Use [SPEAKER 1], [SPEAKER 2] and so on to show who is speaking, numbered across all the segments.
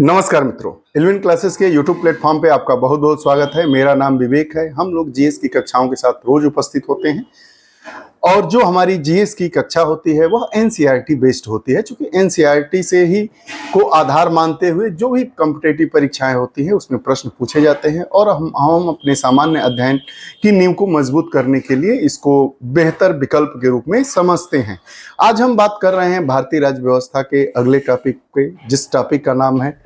[SPEAKER 1] नमस्कार मित्रों, इल्विन क्लासेस के YouTube प्लेटफॉर्म पे आपका बहुत बहुत स्वागत है। मेरा नाम विवेक है। हम लोग जीएस की कक्षाओं के साथ रोज उपस्थित होते हैं और जो हमारी जीएस की कक्षा होती है वह एनसीईआरटी बेस्ड होती है, क्योंकि एनसीईआरटी से ही को आधार मानते हुए जो भी कॉम्पिटिटिव परीक्षाएं होती हैं उसमें प्रश्न पूछे जाते हैं और हम अपने सामान्य अध्ययन की नींव को मजबूत करने के लिए इसको बेहतर विकल्प के रूप में समझते हैं। आज हम बात कर रहे हैं भारतीय राज्य व्यवस्था के अगले टॉपिक पे, जिस टॉपिक का नाम है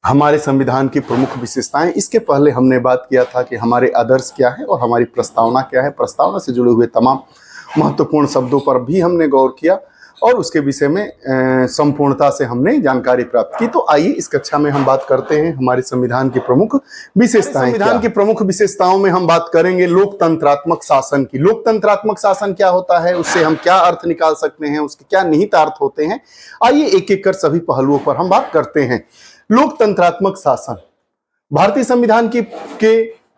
[SPEAKER 1] हमारे संविधान की प्रमुख विशेषताएं। इसके पहले हमने बात किया था कि हमारे आदर्श क्या है और हमारी प्रस्तावना क्या है। प्रस्तावना से जुड़े हुए तमाम महत्वपूर्ण शब्दों पर भी हमने गौर किया और उसके विषय में संपूर्णता से हमने जानकारी प्राप्त की। तो आइए इस कक्षा में हम बात करते हैं हमारे संविधान की प्रमुख विशेषताएं। संविधान की प्रमुख विशेषताओं में हम बात करेंगे लोकतंत्रात्मक शासन की। लोकतंत्रात्मक शासन क्या होता है, उससे हम क्या अर्थ निकाल सकते हैं, उसके क्या निहित अर्थ होते हैं। आइए एक एक कर सभी पहलुओं पर हम बात करते हैं। लोकतंत्रात्मक शासन भारतीय संविधान के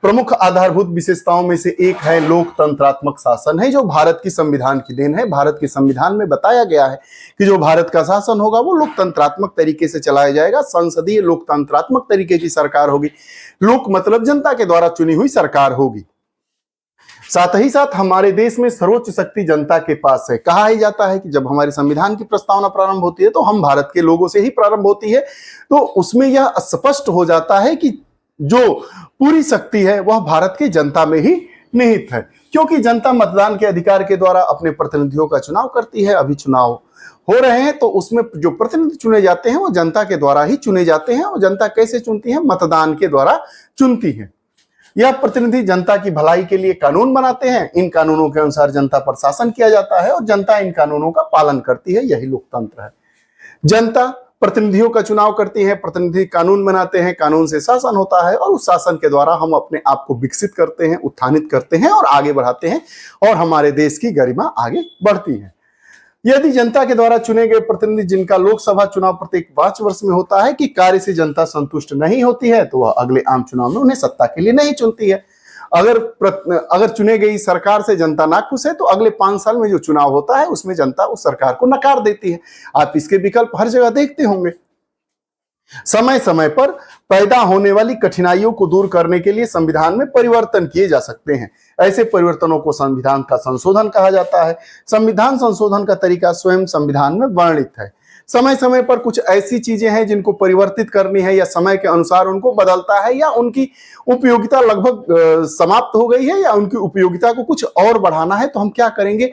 [SPEAKER 1] प्रमुख आधारभूत विशेषताओं में से एक है। लोकतंत्रात्मक शासन है जो भारत की संविधान की देन है। भारत के संविधान में बताया गया है कि जो भारत का शासन होगा वो लोकतंत्रात्मक तरीके से चलाया जाएगा। संसदीय लोकतंत्रात्मक तरीके की सरकार होगी। लोक मतलब जनता के द्वारा चुनी हुई सरकार होगी। साथ ही साथ हमारे देश में सर्वोच्च शक्ति जनता के पास है। कहा ही जाता है कि जब हमारे संविधान की प्रस्तावना प्रारंभ होती है तो हम भारत के लोगों से ही प्रारंभ होती है, तो उसमें यह स्पष्ट हो जाता है कि जो पूरी शक्ति है वह भारत की जनता में ही निहित है, क्योंकि जनता मतदान के अधिकार के द्वारा अपने प्रतिनिधियों का चुनाव करती है। अभी चुनाव हो रहे हैं तो उसमें जो प्रतिनिधि चुने जाते हैं वो जनता के द्वारा ही चुने जाते हैं। और जनता कैसे चुनती है? मतदान के द्वारा चुनती है। यह प्रतिनिधि जनता की भलाई के लिए कानून बनाते हैं। इन कानूनों के अनुसार जनता पर शासन किया जाता है और जनता इन कानूनों का पालन करती है। यही लोकतंत्र है। जनता प्रतिनिधियों का चुनाव करती है, प्रतिनिधि कानून बनाते हैं, कानून से शासन होता है और उस शासन के द्वारा हम अपने आप को विकसित करते हैं, उत्थानित करते हैं और आगे बढ़ाते हैं और हमारे देश की गरिमा आगे बढ़ती है। यदि जनता के द्वारा चुने गए प्रतिनिधि जिनका लोकसभा चुनाव प्रत्येक 5 वर्ष में होता है कि कार्य से जनता संतुष्ट नहीं होती है तो वह अगले आम चुनाव में उन्हें सत्ता के लिए नहीं चुनती है। अगर चुने गई सरकार से जनता नाखुश है तो अगले 5 साल में जो चुनाव होता है उसमें जनता उस सरकार को नकार देती है। आप इसके विकल्प हर जगह देखते होंगे। समय समय पर पैदा होने वाली कठिनाइयों को दूर करने के लिए संविधान में परिवर्तन किए जा सकते हैं। ऐसे परिवर्तनों को संविधान का संशोधन कहा जाता है। संविधान संशोधन का तरीका स्वयं संविधान में वर्णित है। समय समय पर कुछ ऐसी चीजें हैं जिनको परिवर्तित करनी है या समय के अनुसार उनको बदलता है या उनकी उपयोगिता लगभग समाप्त हो गई है या उनकी उपयोगिता को कुछ और बढ़ाना है, तो हम क्या करेंगे?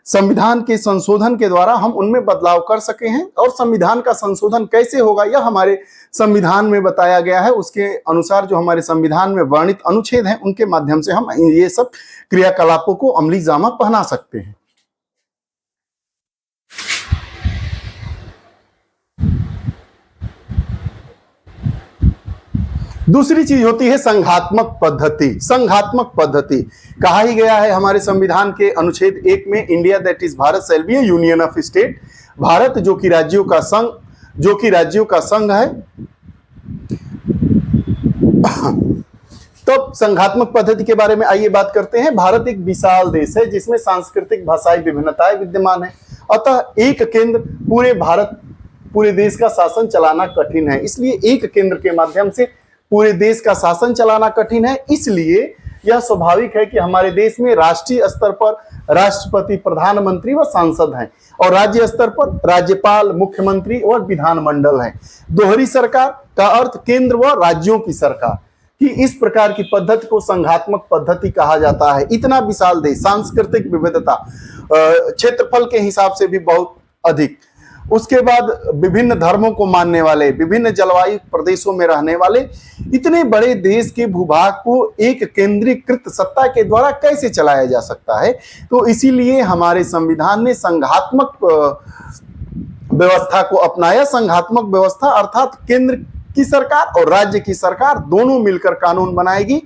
[SPEAKER 1] संविधान के संशोधन के द्वारा हम उनमें बदलाव कर सके हैं। और संविधान का संशोधन कैसे होगा यह हमारे संविधान में बताया गया है। उसके अनुसार जो हमारे संविधान में वर्णित अनुच्छेद हैं उनके माध्यम से हम ये सब क्रियाकलापों को अमली जामा पहना सकते हैं। दूसरी चीज होती है संघात्मक पद्धति। संघात्मक पद्धति कहा ही गया है हमारे संविधान के अनुच्छेद 1 में, India that is Bharat shall be A union of state. Bharat जो कि राज्यों का संघ है। तो संघात्मक पद्धति के बारे में आइए बात करते हैं। भारत एक विशाल देश है जिसमें सांस्कृतिक भाषाई विभिन्नताएं विद्यमान है। अतः एक केंद्र पूरे देश का शासन चलाना कठिन है। इसलिए एक केंद्र के माध्यम से पूरे देश का शासन चलाना कठिन है। इसलिए यह स्वाभाविक है कि हमारे देश में राष्ट्रीय स्तर पर राष्ट्रपति, प्रधानमंत्री व सांसद हैं और राज्य स्तर पर राज्यपाल, मुख्यमंत्री और विधानमंडल है। दोहरी सरकार का अर्थ केंद्र व राज्यों की सरकार कि इस प्रकार की पद्धति को संघात्मक पद्धति कहा जाता है। इतना विशाल देश, सांस्कृतिक विविधता, क्षेत्रफल के हिसाब से भी बहुत अधिक, उसके बाद विभिन्न धर्मों को मानने वाले, विभिन्न जलवायु प्रदेशों में रहने वाले इतने बड़े देश के भूभाग को एक केंद्रीकृत सत्ता के द्वारा कैसे चलाया जा सकता है? तो इसीलिए हमारे संविधान ने संघात्मक व्यवस्था को अपनाया। संघात्मक व्यवस्था अर्थात केंद्र की सरकार और राज्य की सरकार दोनों मिलकर कानून बनाएगी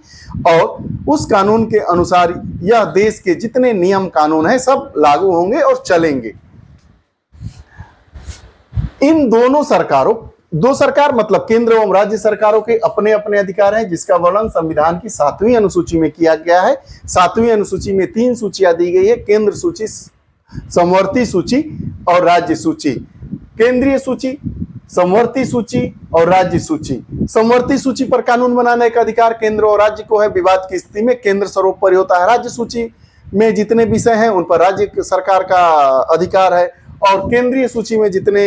[SPEAKER 1] और उस कानून के अनुसार यह देश के जितने नियम कानून है सब लागू होंगे और चलेंगे। इन दोनों सरकारों, दो सरकार मतलब केंद्र एवं राज्य सरकारों के अपने अपने अधिकार हैं, जिसका वर्णन संविधान की 7वीं अनुसूची में किया गया है। 7वीं अनुसूची में 3 सूचियां दी गई है: केंद्र सूची, समवर्ती सूची और राज्य सूची। केंद्रीय सूची समवर्ती सूची और राज्य सूची। समवर्ती सूची पर कानून बनाने का अधिकार केंद्र और राज्य को है। विवाद की स्थिति में केंद्र सर्वोपरि होता है। राज्य सूची में जितने विषय हैं उन पर राज्य सरकार का अधिकार है और केंद्रीय सूची में जितने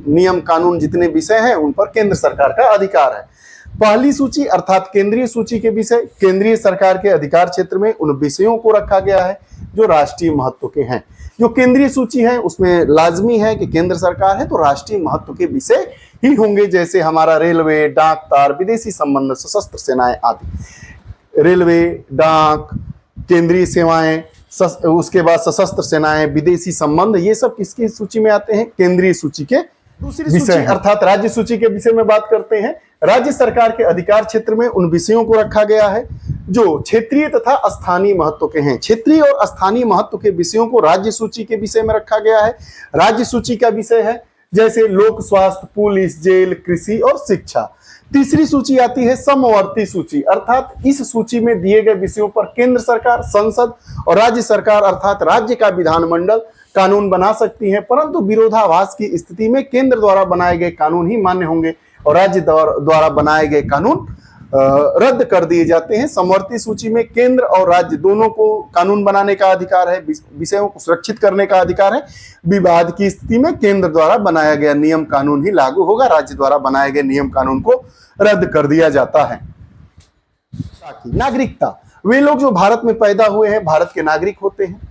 [SPEAKER 1] नियम कानून जितने विषय हैं उन पर केंद्र सरकार का अधिकार है। पहली सूची अर्थात केंद्रीय सूची के विषय केंद्रीय सरकार के अधिकार क्षेत्र में उन विषयों को रखा गया है जो राष्ट्रीय महत्व के हैं। जो केंद्रीय सूची है उसमें लाजमी है कि केंद्र सरकार है तो राष्ट्रीय महत्व के विषय ही होंगे, जैसे हमारा रेलवे, डाक तार, विदेशी संबंध, सशस्त्र सेनाएं आदि। रेलवे, डाक, केंद्रीय सेवाएं, उसके बाद सशस्त्र सेनाएं, विदेशी संबंध, ये सब किसकी सूची में आते हैं? केंद्रीय सूची के दूसरी सूची अर्थात राज्य सूची के विषय में बात करते हैं। राज्य सरकार के अधिकार क्षेत्र में उन विषयों को रखा गया है जो क्षेत्रीय तथा स्थानीय महत्व के हैं। क्षेत्रीय और स्थानीय महत्व के विषयों को राज्य सूची के विषय में रखा गया है। राज्य सूची का विषय है जैसे लोक स्वास्थ्य, पुलिस, जेल, कृषि और शिक्षा। तीसरी सूची आती है समवर्ती सूची अर्थात इस सूची में दिए गए विषयों पर केंद्र सरकार, संसद और राज्य सरकार अर्थात राज्य का विधानमंडल कानून बना सकती है, परंतु विरोधाभास की स्थिति में केंद्र द्वारा बनाए गए कानून ही मान्य होंगे और राज्य द्वारा बनाए गए कानून रद्द कर दिए जाते हैं। समवर्ती सूची में केंद्र और राज्य दोनों को कानून बनाने का अधिकार है, विषयों को सुरक्षित करने का अधिकार है। विवाद की स्थिति में केंद्र द्वारा बनाया गया नियम कानून ही लागू होगा, राज्य द्वारा बनाए गए नियम कानून को रद्द कर दिया जाता है। नागरिकता, वे लोग जो भारत में पैदा हुए हैं भारत के नागरिक होते हैं,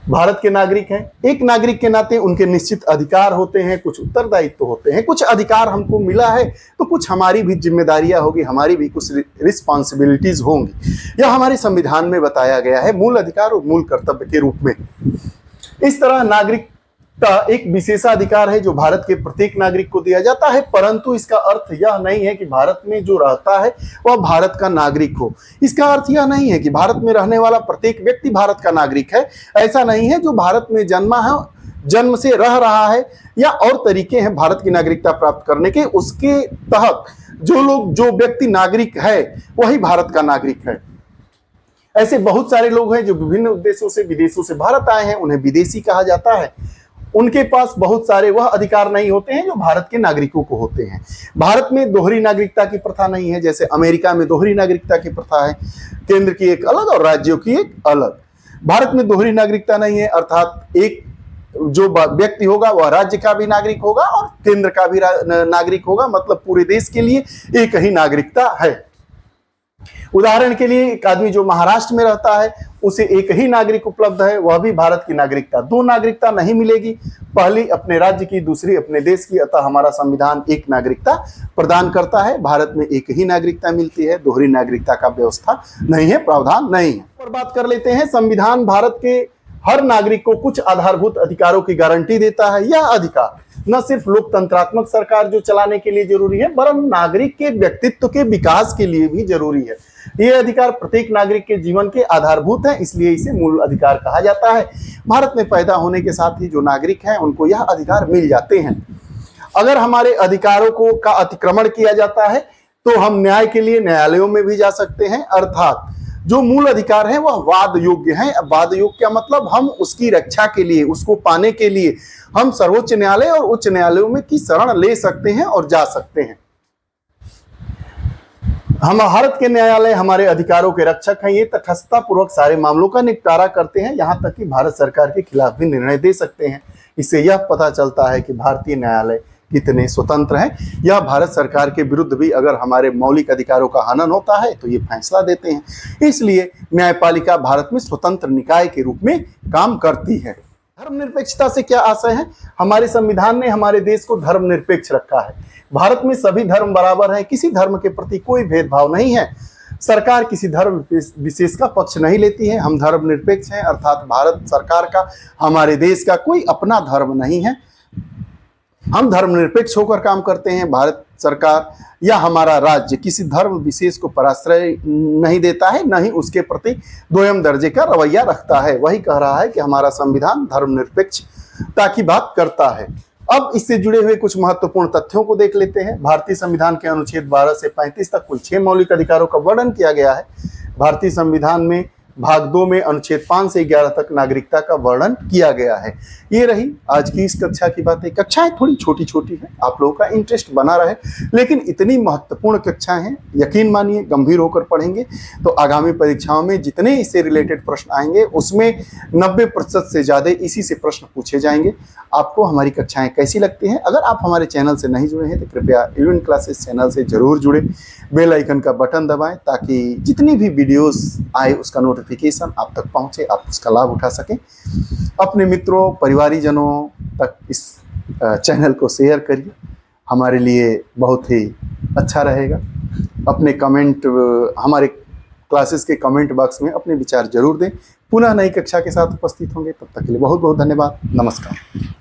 [SPEAKER 1] भारत के नागरिक हैं। एक नागरिक के नाते उनके निश्चित अधिकार होते हैं, कुछ उत्तरदायित्व होते हैं। कुछ अधिकार हमको मिला है तो कुछ हमारी भी जिम्मेदारियां होगी, हमारी भी कुछ रिस्पॉन्सिबिलिटीज होंगी। यह हमारे संविधान में बताया गया है मूल अधिकार और मूल कर्तव्य के रूप में। इस तरह नागरिक का एक विशेषाधिकार है जो भारत के प्रत्येक नागरिक को दिया जाता है, परंतु इसका अर्थ यह नहीं है कि भारत में जो रहता है वह भारत का नागरिक हो। इसका अर्थ यह नहीं है कि भारत में रहने वाला प्रत्येक व्यक्ति भारत का नागरिक है। ऐसा नहीं है। जो भारत में जन्मा है, जन्म से रह रहा है या और तरीके हैं भारत की नागरिकता प्राप्त करने के, उसके तहत जो व्यक्ति नागरिक है वही भारत का नागरिक है। ऐसे बहुत सारे लोग हैं जो विभिन्न उद्देश्यों से विदेशों से भारत आए हैं, उन्हें विदेशी कहा जाता है। उनके पास बहुत सारे वह अधिकार नहीं होते हैं जो भारत के नागरिकों को होते हैं। भारत में दोहरी नागरिकता की प्रथा नहीं है, जैसे अमेरिका में दोहरी नागरिकता की प्रथा है, केंद्र की एक अलग और राज्यों की एक अलग। भारत में दोहरी नागरिकता नहीं है अर्थात एक जो व्यक्ति होगा वह राज्य का भी नागरिक होगा और केंद्र का भी नागरिक होगा, मतलब पूरे देश के लिए एक ही नागरिकता है। उदाहरण के लिए एक आदमी जो महाराष्ट्र में रहता है उसे एक ही नागरिक उपलब्ध है, वह भी भारत की नागरिकता। दो नागरिकता नहीं मिलेगी, पहली अपने राज्य की, दूसरी अपने देश की। अतः हमारा संविधान एक नागरिकता प्रदान करता है। भारत में एक ही नागरिकता मिलती है, दोहरी नागरिकता का व्यवस्था नहीं है, प्रावधान नहीं है। और बात कर लेते हैं, संविधान भारत के हर नागरिक को कुछ आधारभूत अधिकारों की गारंटी देता है। यह अधिकार न सिर्फ लोकतंत्रात्मक सरकार जो चलाने के लिए जरूरी है, वरन नागरिक के व्यक्तित्व के विकास के लिए भी जरूरी है। ये अधिकार प्रत्येक नागरिक के जीवन के आधारभूत है, इसलिए इसे मूल अधिकार कहा जाता है। भारत में पैदा होने के साथ ही जो नागरिक हैं उनको यह अधिकार मिल जाते हैं। अगर हमारे अधिकारों का अतिक्रमण किया जाता है तो हम न्याय के लिए न्यायालयों में भी जा सकते हैं, अर्थात जो मूल अधिकार है वह वाद योग्य है। वाद योग्य क्या मतलब? हम उसकी रक्षा के लिए, उसको पाने के लिए हम सर्वोच्च न्यायालय और उच्च न्यायालयों में की शरण ले सकते हैं और जा सकते हैं। हम भारत के न्यायालय हमारे अधिकारों के रक्षक हैं। ये तटस्थता पूर्वक सारे मामलों का निपटारा करते हैं, यहाँ तक कि भारत सरकार के खिलाफ भी निर्णय दे सकते हैं। इससे यह पता चलता है कि भारतीय न्यायालय कितने स्वतंत्र हैं। यह भारत सरकार के विरुद्ध भी अगर हमारे मौलिक अधिकारों का हनन होता है तो ये फैसला देते हैं। इसलिए न्यायपालिका भारत में स्वतंत्र निकाय के रूप में काम करती है। धर्मनिरपेक्षता से क्या आशय है? हमारे संविधान ने हमारे देश को धर्मनिरपेक्ष रखा है। भारत में सभी धर्म बराबर हैं, किसी धर्म के प्रति कोई भेदभाव नहीं है। सरकार किसी धर्म विशेष का पक्ष नहीं लेती है। हम धर्मनिरपेक्ष हैं, अर्थात भारत सरकार का, हमारे देश का कोई अपना धर्म नहीं है। हम धर्मनिरपेक्ष होकर काम करते हैं। भारत सरकार या हमारा राज्य किसी धर्म विशेष को पराश्रय नहीं देता है, न ही उसके प्रति दोयम दर्जे का रवैया रखता है। वही कह रहा है कि हमारा संविधान धर्मनिरपेक्षता की बात करता है। अब इससे जुड़े हुए कुछ महत्वपूर्ण तथ्यों को देख लेते हैं। भारतीय संविधान के अनुच्छेद 12 से 35 तक कुल 6 मौलिक अधिकारों का वर्णन किया गया है। भारतीय संविधान में भाग 2 में अनुच्छेद 5 से 11 तक नागरिकता का वर्णन किया गया है। ये रही आज की इस कक्षा की बातें। कक्षाएं थोड़ी छोटी छोटी हैं, आप लोगों का इंटरेस्ट बना रहे, लेकिन इतनी महत्वपूर्ण कक्षाएं हैं, यकीन मानिए गंभीर होकर पढ़ेंगे तो आगामी परीक्षाओं में जितने इससे रिलेटेड प्रश्न आएंगे उसमें 90% से ज़्यादा इसी से प्रश्न पूछे जाएंगे। आपको हमारी कक्षाएं कैसी लगती हैं? अगर आप हमारे चैनल से नहीं जुड़े हैं तो कृपया इलेवन क्लासेस चैनल से जरूर जुड़े, बेल आइकन का बटन दबाएं ताकि जितनी भी वीडियोस आए उसका नोटिफिकेशन आप तक पहुंचे, आप उसका लाभ उठा सकें। अपने मित्रों परिवारीजनों तक इस चैनल को शेयर करिए, हमारे लिए बहुत ही अच्छा रहेगा। अपने कमेंट हमारे क्लासेस के कमेंट बॉक्स में अपने विचार जरूर दें। पुनः नई कक्षा के साथ उपस्थित होंगे, तब तक के लिए बहुत बहुत धन्यवाद। नमस्कार।